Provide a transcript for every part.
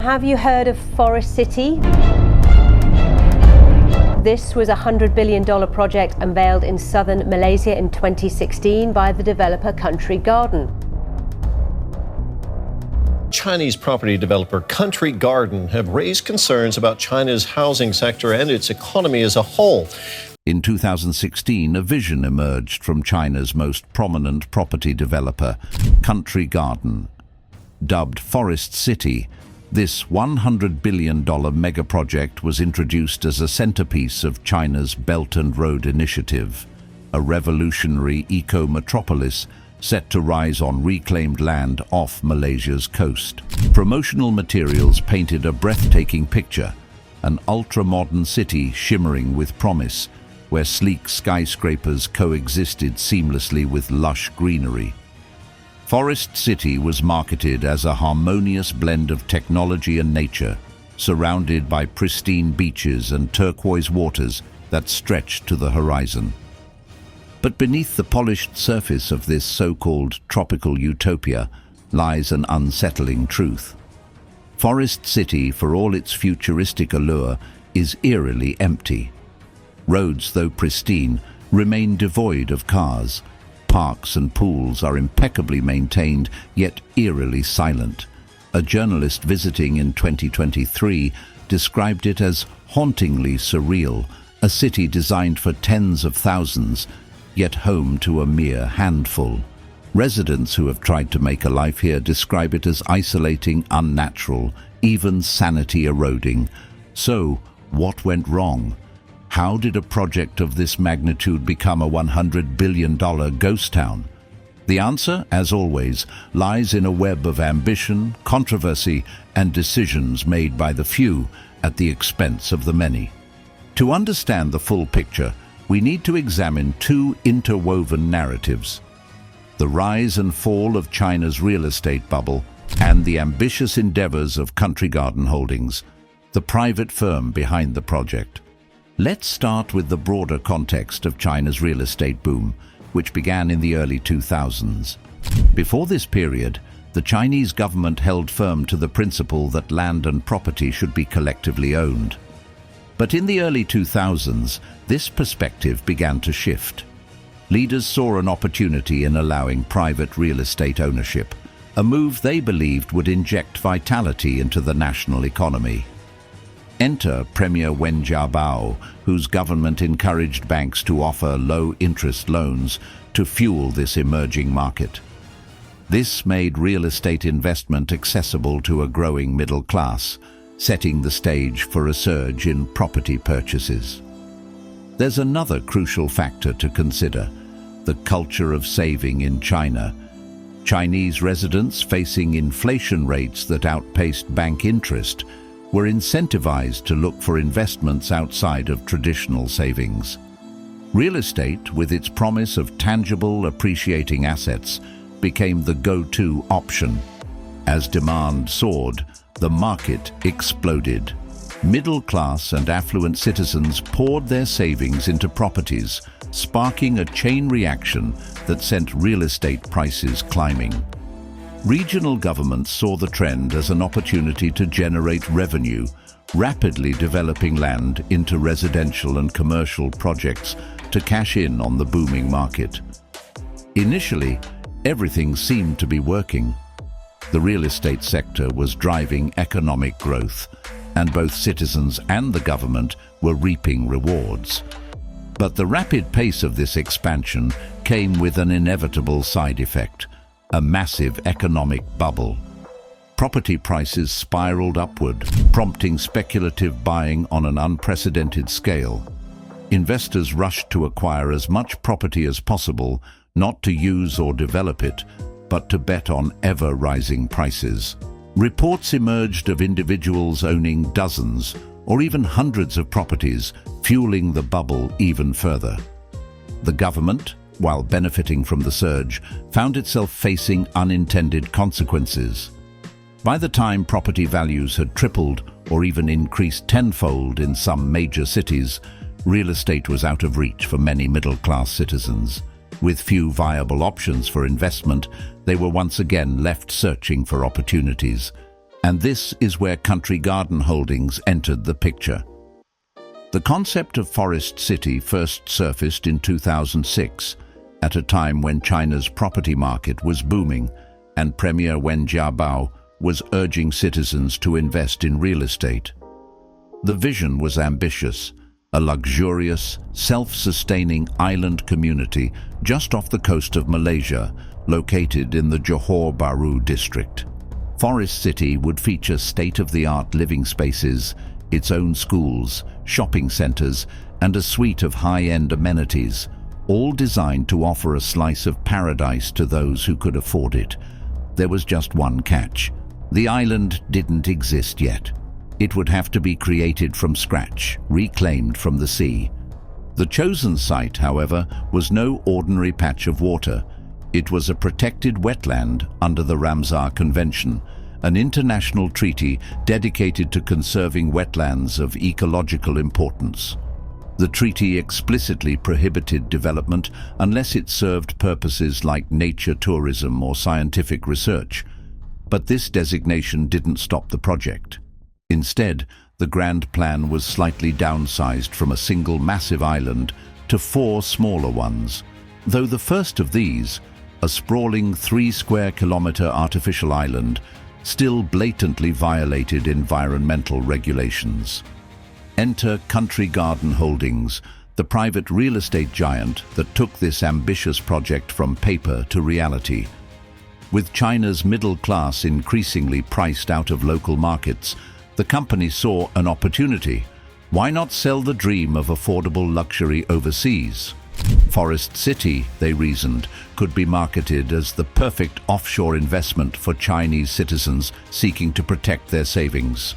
Have you heard of Forest City? This was a $100 billion project unveiled in southern Malaysia in 2016 by the developer Country Garden. Chinese property developer Country Garden have raised concerns about China's housing sector and its economy as a whole. In 2016, a vision emerged from China's most prominent property developer, Country Garden. Dubbed Forest City, this $100 billion megaproject was introduced as a centerpiece of China's Belt and Road Initiative, a revolutionary eco-metropolis set to rise on reclaimed land off Malaysia's coast. Promotional materials painted a breathtaking picture, an ultra-modern city shimmering with promise, where sleek skyscrapers coexisted seamlessly with lush greenery. Forest City was marketed as a harmonious blend of technology and nature, surrounded by pristine beaches and turquoise waters that stretched to the horizon. But beneath the polished surface of this so-called tropical utopia lies an unsettling truth. Forest City, for all its futuristic allure, is eerily empty. Roads, though pristine, remain devoid of cars. Parks and pools are impeccably maintained, yet eerily silent. A journalist visiting in 2023 described it as hauntingly surreal, a city designed for tens of thousands, yet home to a mere handful. Residents who have tried to make a life here describe it as isolating, unnatural, even sanity-eroding. So, what went wrong? How did a project of this magnitude become a $100 billion ghost town? The answer, as always, lies in a web of ambition, controversy, and decisions made by the few at the expense of the many. To understand the full picture, we need to examine two interwoven narratives: the rise and fall of China's real estate bubble and the ambitious endeavors of Country Garden Holdings, the private firm behind the project. Let's start with the broader context of China's real estate boom, which began in the early 2000s. Before this period, the Chinese government held firm to the principle that land and property should be collectively owned. But in the early 2000s, this perspective began to shift. Leaders saw an opportunity in allowing private real estate ownership, a move they believed would inject vitality into the national economy. Enter Premier Wen Jiabao, whose government encouraged banks to offer low-interest loans to fuel this emerging market. This made real estate investment accessible to a growing middle class, setting the stage for a surge in property purchases. There's another crucial factor to consider: the culture of saving in China. Chinese residents, facing inflation rates that outpaced bank interest, were incentivized to look for investments outside of traditional savings. Real estate, with its promise of tangible, appreciating assets, became the go-to option. As demand soared, the market exploded. Middle-class and affluent citizens poured their savings into properties, sparking a chain reaction that sent real estate prices climbing. Regional governments saw the trend as an opportunity to generate revenue, rapidly developing land into residential and commercial projects to cash in on the booming market. Initially, everything seemed to be working. The real estate sector was driving economic growth, and both citizens and the government were reaping rewards. But the rapid pace of this expansion came with an inevitable side effect: a massive economic bubble. Property prices spiraled upward, prompting speculative buying on an unprecedented scale. Investors rushed to acquire as much property as possible, not to use or develop it, but to bet on ever-rising prices. Reports emerged of individuals owning dozens or even hundreds of properties, fueling the bubble even further. The government, while benefiting from the surge, found itself facing unintended consequences. By the time property values had tripled or even increased tenfold in some major cities, real estate was out of reach for many middle-class citizens. With few viable options for investment, they were once again left searching for opportunities. And this is where Country Garden Holdings entered the picture. The concept of Forest City first surfaced in 2006, at a time when China's property market was booming and Premier Wen Jiabao was urging citizens to invest in real estate. The vision was ambitious, a luxurious, self-sustaining island community just off the coast of Malaysia, located in the Johor Bahru district. Forest City would feature state-of-the-art living spaces, its own schools, shopping centres, and a suite of high-end amenities, all designed to offer a slice of paradise to those who could afford it. There was just one catch. The island didn't exist yet. It would have to be created from scratch, reclaimed from the sea. The chosen site, however, was no ordinary patch of water. It was a protected wetland under the Ramsar Convention, an international treaty dedicated to conserving wetlands of ecological importance. The treaty explicitly prohibited development unless it served purposes like nature tourism or scientific research. But this designation didn't stop the project. Instead, the grand plan was slightly downsized from a single massive island to 4 smaller ones, though the first of these, a sprawling 3-square-kilometre artificial island, still blatantly violated environmental regulations. Enter Country Garden Holdings, the private real estate giant that took this ambitious project from paper to reality. With China's middle class increasingly priced out of local markets, the company saw an opportunity. Why not sell the dream of affordable luxury overseas? Forest City, they reasoned, could be marketed as the perfect offshore investment for Chinese citizens seeking to protect their savings.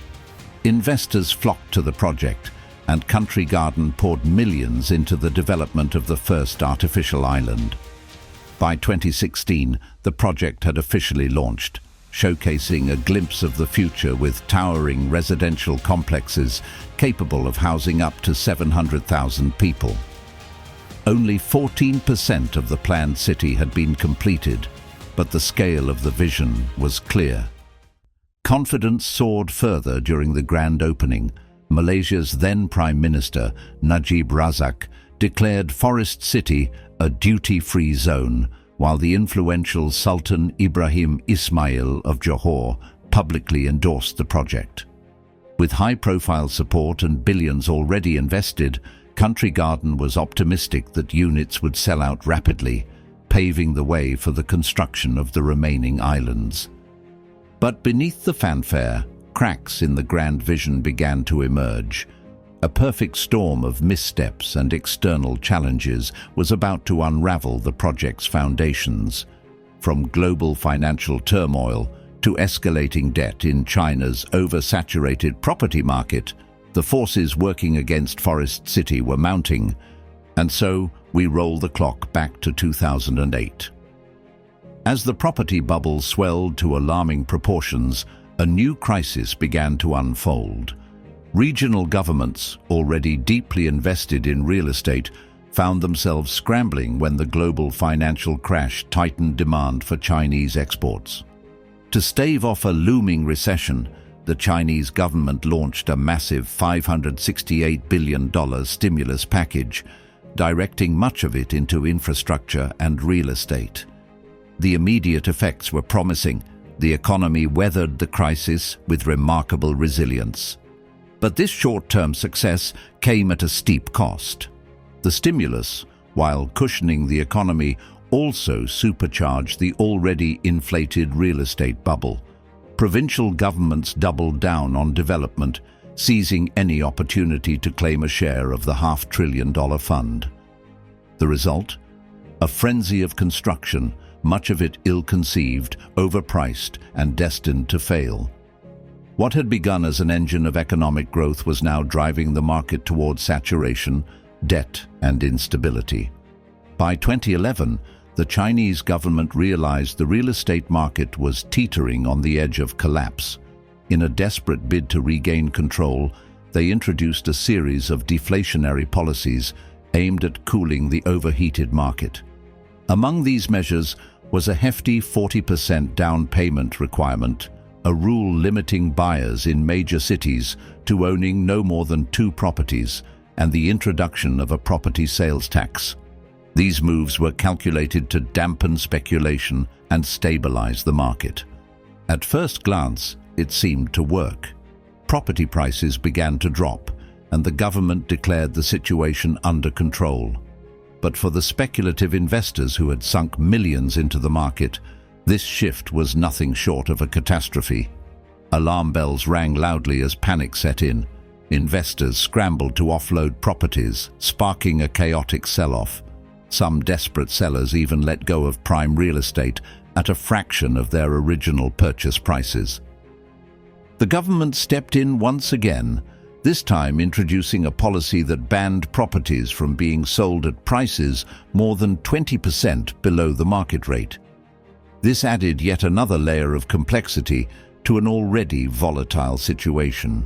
Investors flocked to the project, and Country Garden poured millions into the development of the first artificial island. By 2016, the project had officially launched, showcasing a glimpse of the future with towering residential complexes capable of housing up to 700,000 people. Only 14% of the planned city had been completed, but the scale of the vision was clear. Confidence soared further during the grand opening. Malaysia's then Prime Minister, Najib Razak, declared Forest City a duty-free zone, while the influential Sultan Ibrahim Ismail of Johor publicly endorsed the project. With high-profile support and billions already invested, Country Garden was optimistic that units would sell out rapidly, paving the way for the construction of the remaining islands. But beneath the fanfare, cracks in the grand vision began to emerge. A perfect storm of missteps and external challenges was about to unravel the project's foundations. From global financial turmoil to escalating debt in China's oversaturated property market, the forces working against Forest City were mounting, and so we roll the clock back to 2008. As the property bubble swelled to alarming proportions, a new crisis began to unfold. Regional governments, already deeply invested in real estate, found themselves scrambling when the global financial crash tightened demand for Chinese exports. To stave off a looming recession, the Chinese government launched a massive $568 billion stimulus package, directing much of it into infrastructure and real estate. The immediate effects were promising. The economy weathered the crisis with remarkable resilience. But this short-term success came at a steep cost. The stimulus, while cushioning the economy, also supercharged the already inflated real estate bubble. Provincial governments doubled down on development, seizing any opportunity to claim a share of the $500 billion fund. The result? A frenzy of construction, much of it ill-conceived, overpriced, and destined to fail. What had begun as an engine of economic growth was now driving the market towards saturation, debt, and instability. By 2011, the Chinese government realized the real estate market was teetering on the edge of collapse. In a desperate bid to regain control, they introduced a series of deflationary policies aimed at cooling the overheated market. Among these measures was a hefty 40% down payment requirement, a rule limiting buyers in major cities to owning no more than 2 properties, and the introduction of a property sales tax. These moves were calculated to dampen speculation and stabilize the market. At first glance, it seemed to work. Property prices began to drop, and the government declared the situation under control. But for the speculative investors who had sunk millions into the market, this shift was nothing short of a catastrophe. Alarm bells rang loudly as panic set in. Investors scrambled to offload properties, sparking a chaotic sell-off. Some desperate sellers even let go of prime real estate at a fraction of their original purchase prices. The government stepped in once again, this time introducing a policy that banned properties from being sold at prices more than 20% below the market rate. This added yet another layer of complexity to an already volatile situation.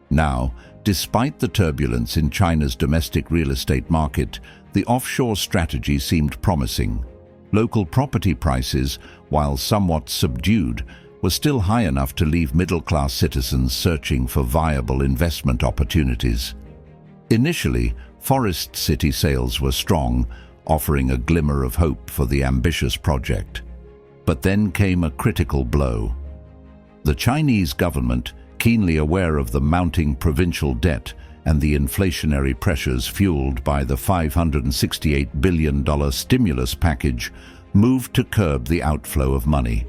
Now, despite the turbulence in China's domestic real estate market, the offshore strategy seemed promising. Local property prices, while somewhat subdued, were still high enough to leave middle-class citizens searching for viable investment opportunities. Initially, Forest City sales were strong, offering a glimmer of hope for the ambitious project. But then came a critical blow. The Chinese government, keenly aware of the mounting provincial debt and the inflationary pressures fueled by the $568 billion stimulus package, moved to curb the outflow of money.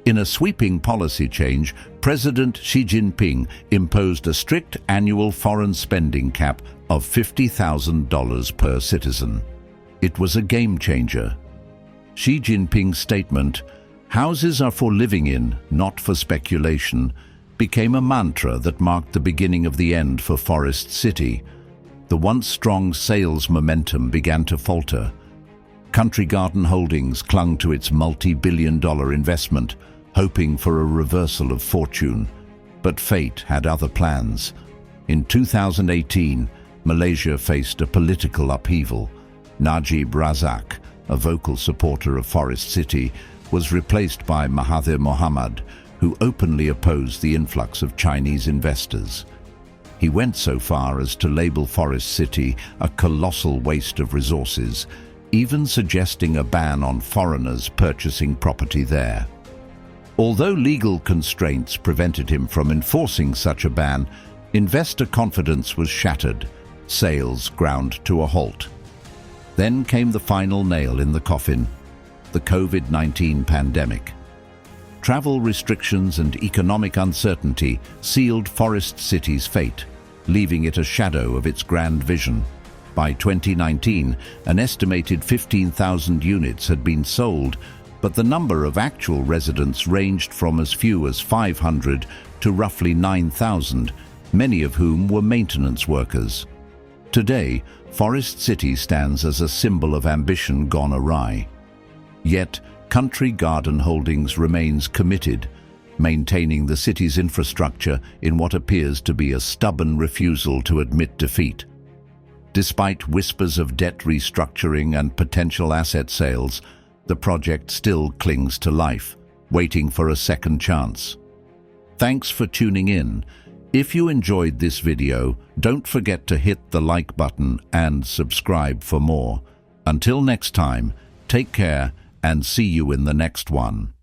In a sweeping policy change, President Xi Jinping imposed a strict annual foreign spending cap of $50,000 per citizen. It was a game changer. Xi Jinping's statement, "Houses are for living in, not for speculation," became a mantra that marked the beginning of the end for Forest City. The once strong sales momentum began to falter. Country Garden Holdings clung to its multi-billion-dollar investment, hoping for a reversal of fortune. But fate had other plans. In 2018, Malaysia faced a political upheaval. Najib Razak, a vocal supporter of Forest City, was replaced by Mahathir Mohamad, who openly opposed the influx of Chinese investors. He went so far as to label Forest City a colossal waste of resources, even suggesting a ban on foreigners purchasing property there. Although legal constraints prevented him from enforcing such a ban, investor confidence was shattered, sales ground to a halt. Then came the final nail in the coffin, the COVID-19 pandemic. Travel restrictions and economic uncertainty sealed Forest City's fate, leaving it a shadow of its grand vision. By 2019, an estimated 15,000 units had been sold, but the number of actual residents ranged from as few as 500 to roughly 9,000, many of whom were maintenance workers. Today, Forest City stands as a symbol of ambition gone awry. Yet, Country Garden Holdings remains committed, maintaining the city's infrastructure in what appears to be a stubborn refusal to admit defeat. Despite whispers of debt restructuring and potential asset sales, the project still clings to life, waiting for a second chance. Thanks for tuning in. If you enjoyed this video, don't forget to hit the like button and subscribe for more. Until next time, take care and see you in the next one.